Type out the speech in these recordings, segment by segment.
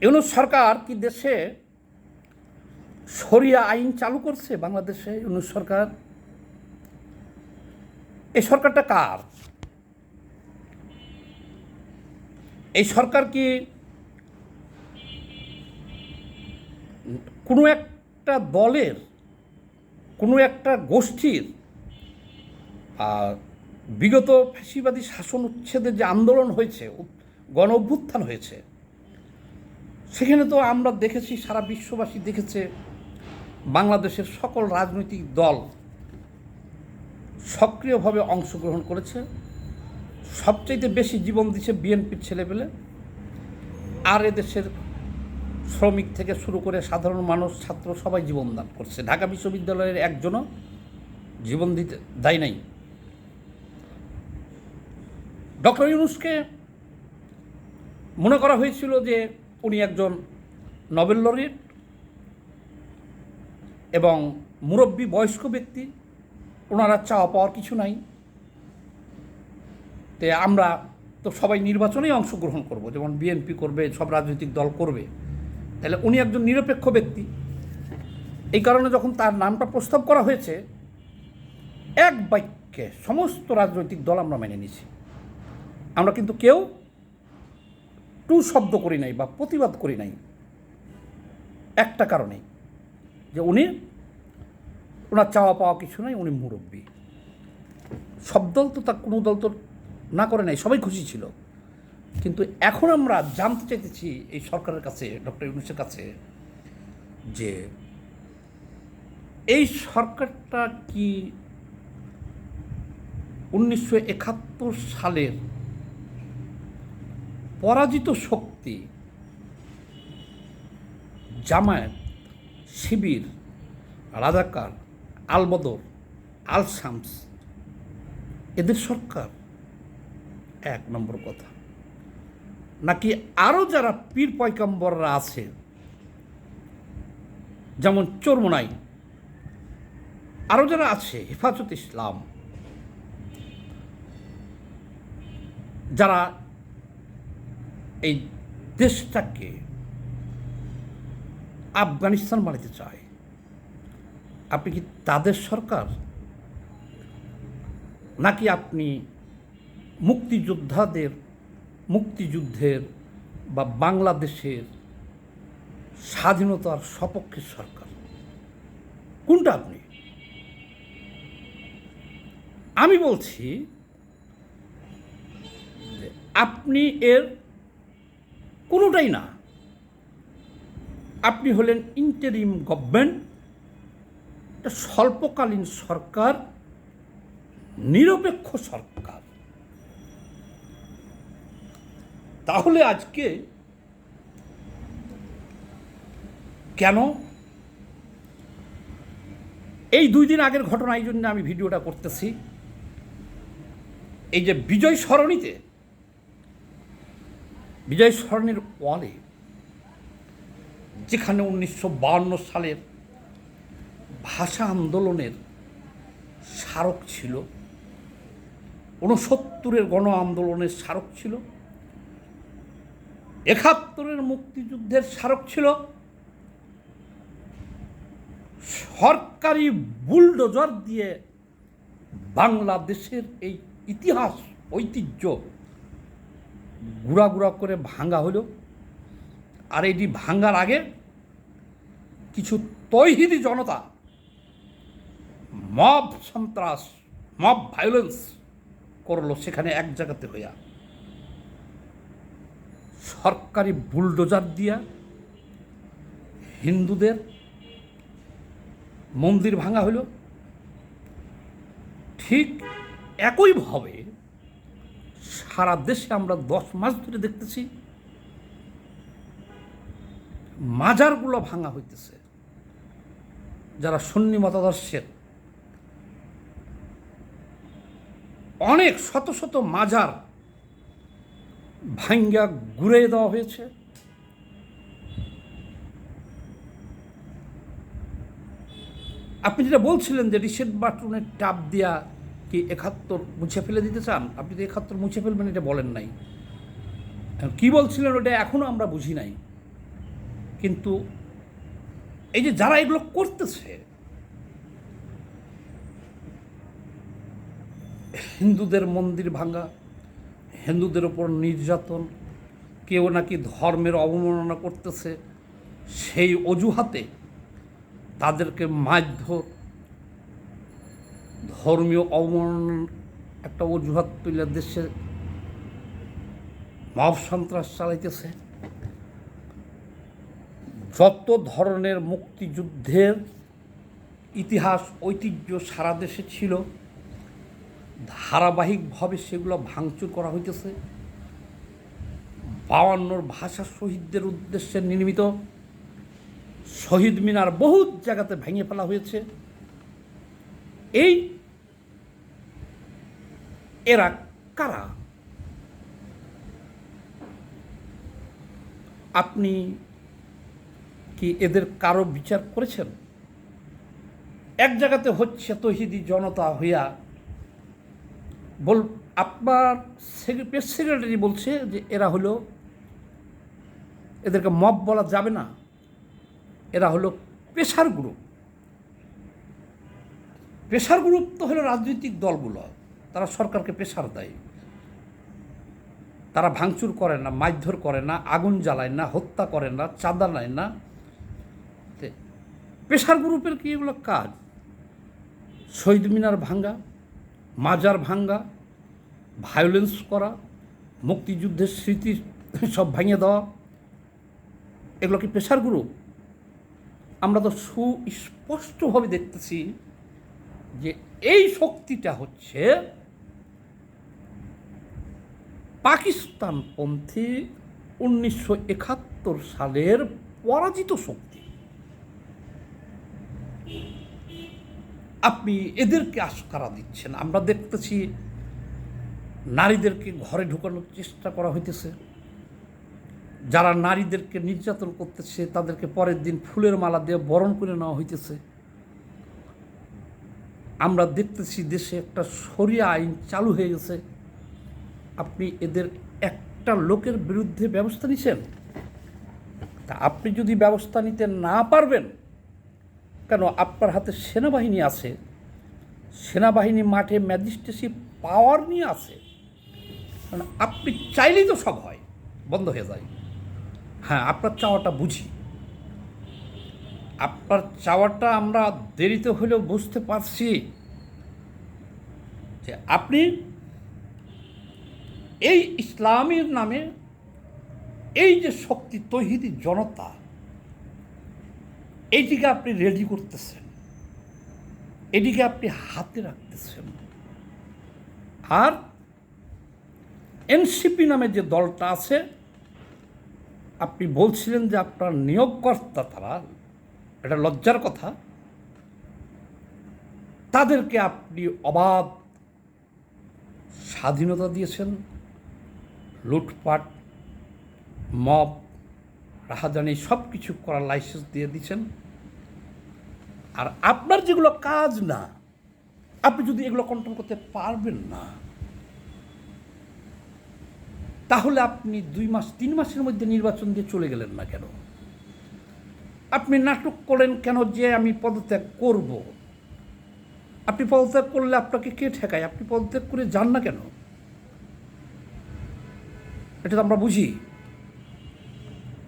ইউনূস সরকার কি দেশে শরিয়া আইন চালু করছে? বাংলাদেশে ইউনূস সরকার, এই সরকারটা কার? এই সরকার কি কোনো একটা দলের, কোনো একটা গোষ্ঠীর বিগত ফ্যাসিবাদী শাসন উচ্ছেদের যে আন্দোলন হয়েছে, গণ অভ্যুত্থান হয়েছে, সেখানে তো আমরা দেখেছি, সারা বিশ্ববাসী দেখেছে, বাংলাদেশের সকল রাজনৈতিক দল সক্রিয়ভাবে অংশগ্রহণ করেছে। সবচাইতে বেশি জীবন দিচ্ছে বিএনপির ছেলেপেলে, আর এদেশের শ্রমিক থেকে শুরু করে সাধারণ মানুষ, ছাত্র সবাই জীবনদান করছে। ঢাকা বিশ্ববিদ্যালয়ের একজনও জীবন দিতে দেয় নাই। ডক্টর ইউনূসকে মনে করা হয়েছিল যে উনি একজন নোবেল লরিয়েট এবং মুরব্বী বয়স্ক ব্যক্তি, ওনারা চাওয়া পাওয়ার কিছু নাই। তে আমরা তো সবাই নির্বাচনেই অংশগ্রহণ করব, যেমন বিএনপি করবে, সব রাজনৈতিক দল করবে, তাহলে উনি একজন নিরপেক্ষ ব্যক্তি। এই কারণে যখন তার নামটা প্রস্তাব করা হয়েছে, এক বাক্যে সমস্ত রাজনৈতিক দল আমরা মেনে নিয়েছি। আমরা কিন্তু কেউ টু শব্দ করি নাই বা প্রতিবাদ করি নাই, একটা কারণেই, যে ওনার চাওয়া পাওয়া কিছু নাই, উনি মুরব্বী। সব দল তো, তার কোনো দল তো না করে নাই, সবাই খুশি ছিল। কিন্তু এখন আমরা জানতে চাইতেছি এই সরকারের কাছে, ডক্টর ইউনূসের কাছে, যে এই সরকারটা কি 1971 সালের পরাজিত শক্তি জামায়াত, শিবির, রাজাকার, আলবদর, আল শামস, এদের সরকার? এক নম্বর কথা। নাকি আরও যারা পীর পয়গম্বররা আছে, যেমন চরমোনাই, আরও যারা আছে, হেফাজত ইসলাম, যারা এই দেশটাকে আফগানিস্তান বানাতে চায়, আপনি কি তাদের সরকার? নাকি আপনি মুক্তিযুদ্ধের বা বাংলাদেশের স্বাধীনতার সপক্ষের সরকার? কোনটা আপনি? আমি বলছি যে আপনি এর কোনোটাই না। আপনি হলেন ইন্টারিম গভর্নমেন্ট, একটা স্বল্পকালীন সরকার, নিরপেক্ষ সরকার। তাহলে আজকে কেন এই 2 দিন আগের ঘটনা, এই জন্য আমি ভিডিওটা করতেছি, এই যে বিজয় সরণিতে, বিজয় সরণির ওয়ালে, যেখানে 1952 সালের ভাষা আন্দোলনের স্মারক ছিল, 69-এর গণ আন্দোলনের স্মারক ছিল, 71-এর মুক্তিযুদ্ধের স্মারক ছিল, সরকারি বুলডোজার দিয়ে বাংলাদেশের এই ইতিহাস, ঐতিহ্য গুঁড়া গুঁড়া করে ভাঙা হলো। আর এটি ভাঙার আগে কিছু তৌহিদি জনতা মব সন্ত্রাস, মব ভায়োলেন্স করলো সেখানে এক জায়গাতে হইয়া। সরকারি বুলডোজার দিয়া হিন্দুদের মন্দির ভাঙা হলো। ঠিক একইভাবে সারা দেশে আমরা 10 মাস ধরে দেখতেছি মাজারগুলো ভাঙা হইতেছে। যারা সুন্নি মতাদর্শের, অনেক শত শত মাজার ভাঙ্গা ঘুরিয়ে দেওয়া হয়েছে। আপনি যেটা বলছিলেন যে রিসেট বাটনের টাপ দিয়া কি 71 মুছে ফেলে দিতে চান, আপনি তো 71 মুছে ফেলবেন এটা বলেন নাই। কী বলছিলেন ওটা এখনও আমরা বুঝি নাই। কিন্তু এই যে যারা এগুলো করতেছে, হিন্দুদের মন্দির ভাঙা, হিন্দুদের ওপর নির্যাতন, কেউ নাকি ধর্মের অবমাননা করতেছে, সেই অজুহাতে তাদেরকে মারধর, ধর্মীয় অবমাননার একটা অজুহাত তুলে দেশে মব সন্ত্রাস চালাইতেছে। যত ধরনের মুক্তিযুদ্ধের ইতিহাস ঐতিহ্য সারা দেশে ছিল, ধারাবাহিকভাবে সেগুলো ভাঙচুর করা হইতেছে। 52 ভাষা শহীদদের উদ্দেশ্যে নির্মিত শহীদ মিনার বহু জায়গাতে ভেঙে ফেলা হয়েছে। এই এরা কারা? আপনি কি এদের কারো বিচার করেছেন? এক জায়গাতে হচ্ছে তৌহিদি জনতা হইয়া আপনার প্রেস সেক্রেটারি বলছে যে এরা হলো, এদেরকে মব বলা যাবে না, এরা হলো প্রেশার গ্রুপ। প্রেশার গ্রুপ তো হলো রাজনৈতিক দলগুলো, তারা সরকারকে প্রেশার দেয়। তারা ভাঙচুর করে না, মারধর করে না, আগুন জ্বালায় না, হত্যা করে না, চাঁদা নেয় না। প্রেশার গ্রুপের কি এগুলো কাজ? শহীদ মিনার ভাঙ্গা, মাজার ভাঙ্গা, ভায়োলেন্স করা, মুক্তিযুদ্ধের স্মৃতি সব ভাঙিয়ে দেওয়া, এগুলো কি প্রেশার গ্রুপ? আমরা তো সুস্পষ্টভাবে দেখতেছি যে এই শক্তিটা হচ্ছে পাকিস্তানপন্থী 1971 সালের পরাজিত শক্তি। আপনি এদেরকে আশকারা দিচ্ছেন। আমরা দেখতেছি নারীদেরকে ঘরে ঢুকানোর চেষ্টা করা হইতেছে। যারা নারীদেরকে নির্যাতন করতেছে তাদেরকে পরের দিন ফুলের মালা দিয়ে বরণ করে নেওয়া হইতেছে। আমরা দেখতেছি দেশে একটা শরিয়া আইন চালু হয়ে গেছে। আপনি এদের একটা লোকের বিরুদ্ধে ব্যবস্থা নিছেন। তা আপনি যদি ব্যবস্থা নিতে না পারবেন, কেন আপনার হাতে সেনাবাহিনী আছে, সেনাবাহিনী মাঠে ম্যাজিস্ট্রেসি পাওয়ার নিয়ে আছে, কারণ আপনি চাইলেই তো সব হয়, বন্ধ হয়ে যায়। হ্যাঁ, আপনার চাওয়াটা বুঝি, আপনার চাওয়াটা আমরা দেরিতে হলেও বুঝতে পারছি যে আপনি এই ইসলামের নামে এই যে শক্তি তৌহিদি জনতা, এইটিকে আপনি রেডি করতেছেন, এটিকে আপনি হাতে রাখতেছেন। আর এনসিপি নামে যে দলটা আছে, আপনি বলছিলেন যে আপনার নিয়োগকর্তা তারা, এটা লজ্জার কথা, তাদেরকে আপনি অবাধ স্বাধীনতা দিয়েছেন, লুটপাট, মব, রাহাজানি সব কিছু করার লাইসেন্স দিয়ে দিচ্ছেন। আর আপনার যেগুলো কাজ না, আপনি যদি এগুলো কন্ট্রোল করতে পারবেন না, তাহলে আপনি 2 মাস 3 মাসের মধ্যে নির্বাচন দিয়ে চলে গেলেন না কেন? আপনি নাটক করেন কেন যে আমি পদত্যাগ করব? আপনি পদত্যাগ করলে আপনাকে কে ঠেকায়? আপনি পদত্যাগ করে যান না কেন? এটা তো আমরা বুঝি।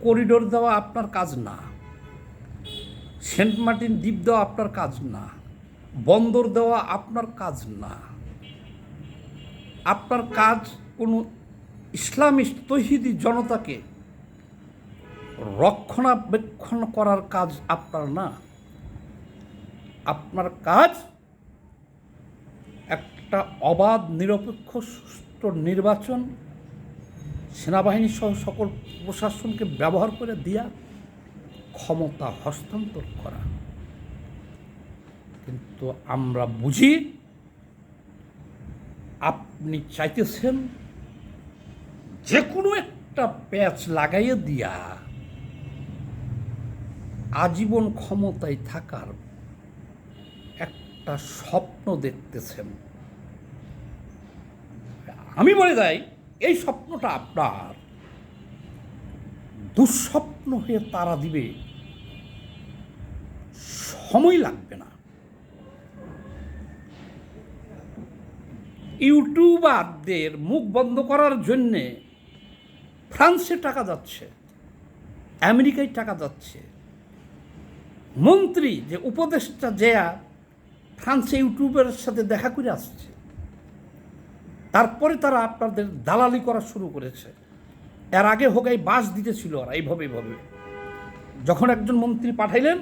করিডোর দেওয়া আপনার কাজ না, সেন্ট মার্টিন দ্বীপ দেওয়া আপনার কাজ না, বন্দর দেওয়া আপনার কাজ না। আপনার কাজ কোনো ইসলামিস্ট তৌহিদি জনতাকে রক্ষণাবেক্ষণ করার কাজ আপনার না। আপনার কাজ একটা অবাধ, নিরপেক্ষ, সুষ্ঠু নির্বাচন, সেনাবাহিনী সহ সকল প্রশাসনকে ব্যবহার করে দিয়া ক্ষমতা হস্তান্তর করা। কিন্তু আমরা বুঝি আপনি চাইতেছেন যে কোনো একটা প্যাচ লাগাইয়ে দিয়া আজীবন ক্ষমতায় থাকার একটা স্বপ্ন দেখতেছেন। আমি বলে যাই, এই স্বপ্নটা আপনার দুঃস্বপ্ন হয়ে তারা দিবে, সময় লাগবে না। ইউটিউবারদের মুখ বন্ধ করার জন্যে ফ্রান্সে টাকা যাচ্ছে, আমেরিকায় টাকা যাচ্ছে। মন্ত্রী যে উপদেষ্টা যেয়া ফ্রান্সে ইউটিউবের সাথে দেখা করে আসছে, তারপরে তারা আপনাদের দালালি করা শুরু করেছে। এর আগে হোক এই বাস দিতেছিল ওরা এইভাবে। যখন একজন মন্ত্রী পাঠাইলেন,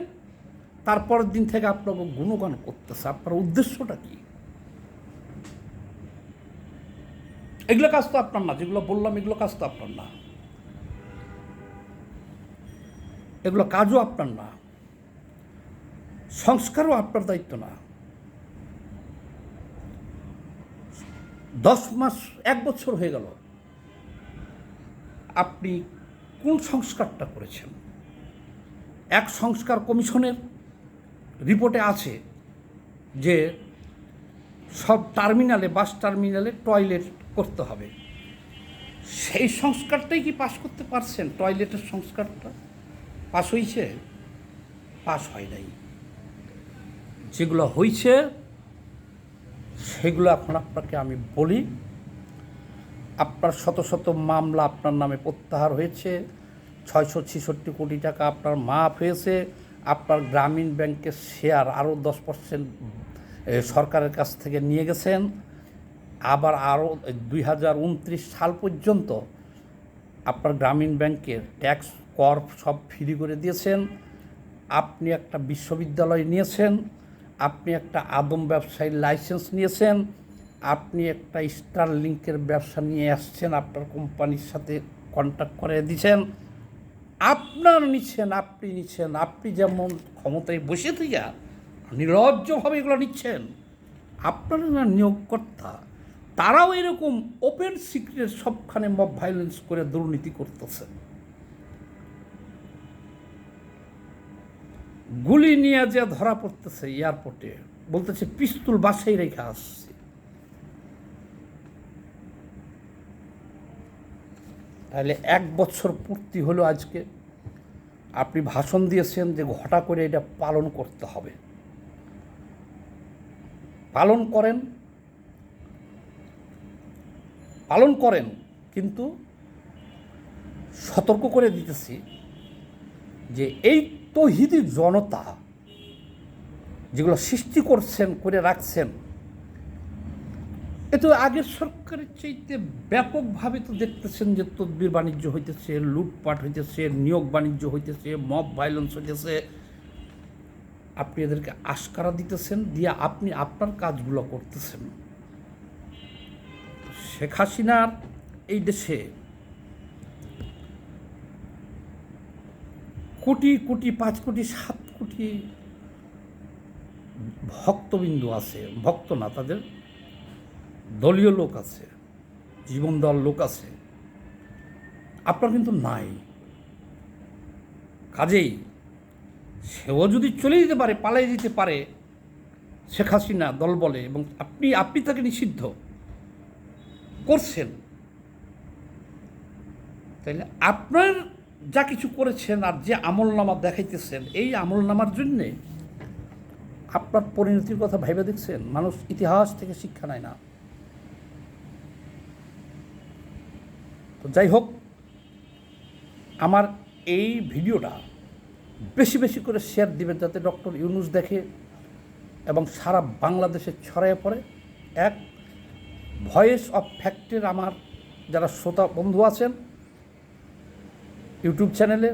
তারপরের দিন থেকে আপনাকে গুণগান করতেছে। আপনার উদ্দেশ্যটা কি? এগুলো কাজ তো আপনার না, যেগুলো বললাম এগুলো কাজ তো আপনার না, এগুলো কাজও আপনার না, সংস্কারও আপনার দায়িত্ব না। 10 মাস 1 বছর হয়ে গেল, আপনি কোন সংস্কারটা করেছেন? এক সংস্কার কমিশনের রিপোর্টে আছে যে সব টার্মিনালে, বাস টার্মিনালে টয়লেট করতে হবে। সেই সংস্কারটাই কি পাশ করতে পারছেন? টয়লেটের সংস্কারটা পাশ হয়েছে? পাশ হয় নাই। যেগুলো হয়েছে সেগুলো এখন আপনাকে আমি বলি। আপনার শত শত মামলা আপনার নামে প্রত্যাহার হয়েছে, 666 কোটি টাকা আপনার মাফ হয়েছে, আপনার গ্রামীণ ব্যাংকের শেয়ার আরও 10% সরকারের কাছ থেকে নিয়ে গেছেন, আবার আরও 2029 সাল পর্যন্ত আপনার গ্রামীণ ব্যাংকের ট্যাক্স কর সব ফ্রি করে দিয়েছেন। আপনি একটা বিশ্ববিদ্যালয় নিয়েছেন, আপনি একটা আদম ব্যবসায়ীর লাইসেন্স নিয়েছেন, আপনি একটা স্টারলিংকের ব্যবসা নিয়ে আসছেন, আপনার কোম্পানির সাথে কন্ট্যাক্ট করে দিয়েছেন। আপনি নিচ্ছেন, আপনি যেমন ক্ষমতায় বসে থেকে নির্লজ্জভাবে এগুলো নিচ্ছেন, আপনারা নিয়োগকর্তা তারাও এরকম ওপেন সিক্রেট সবখানে মব ভায়োলেন্স করে দুর্নীতি করতেছে। গুলি নিয়ে যে ধরা পড়তেছে এয়ারপোর্টে, বলতেছে পিস্তল বাসায় রেখে আসছে। তাহলে 1 বছর পূর্তি হলো আজকে। আপনি ভাষণ দিয়েছেন যে ঘটা করে এটা পালন করতে হবে। পালন করেন, কিন্তু সতর্ক করে দিতেছি যে এই তৌহিদি জনতা যেগুলো সৃষ্টি করছেন, করে রাখছেন, এ তো আগের সরকারের চাইতে ব্যাপকভাবে তো দেখতেছেন যে তদবির বাণিজ্য হইতেছে, লুটপাট হইতেছে, নিয়োগ বাণিজ্য হইতেছে, মব ভায়োলেন্স হইতেছে। আপনি এদেরকে আশকারা দিতেছেন, দিয়ে আপনি আপনার কাজগুলো করতেছেন। শেখ হাসিনার এই দেশে কোটি কোটি, 5 কোটি 7 কোটি ভক্তবিন্দু আছে, ভক্ত না, তাদের দলীয় লোক আছে, জীবন দেওয়ার লোক আছে। আপনার কিন্তু নাই। কাজেই সেও যদি চলে যেতে পারে, পালিয়ে যেতে পারে শেখ হাসিনা দল বলে, এবং আপনি তাকে নিষিদ্ধ করছেন, তাইলে আপনার যা কিছু করেছেন আর যে আমলনামা দেখাইতেছেন, এই আমলনামার জন্যে আপনার পরিণতির কথা ভেবে দেখছেন? মানুষ ইতিহাস থেকে শিক্ষা নেয় না। তো যাই হোক, আমার এই ভিডিওটা বেশি বেশি করে শেয়ার দিবেন, যাতে ডক্টর ইউনূস দেখে এবং সারা বাংলাদেশে ছড়িয়ে পড়ে। এক ভয়েস অফ ফ্যাক্টের আমার যারা শ্রোতা বন্ধু আছেন ইউটিউব চ্যানেলে,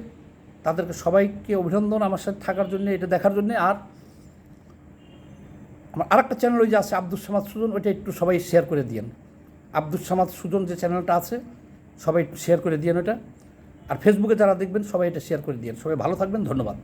তাদেরকে সবাইকে অভিনন্দন আমার সাথে থাকার জন্য, এটা দেখার জন্যে। আর আমার আরেকটা চ্যানেল ওই যে আছে আব্দুস সামাদ সুজন, ওইটা একটু সবাই শেয়ার করে দিয়েন। আব্দুস সামাদ সুজন যে চ্যানেলটা আছে, সবাই একটু শেয়ার করে দিয়েন ওটা। আর ফেসবুকে যারা দেখবেন সবাই এটা শেয়ার করে দিয়েন। সবাই ভালো থাকবেন, ধন্যবাদ।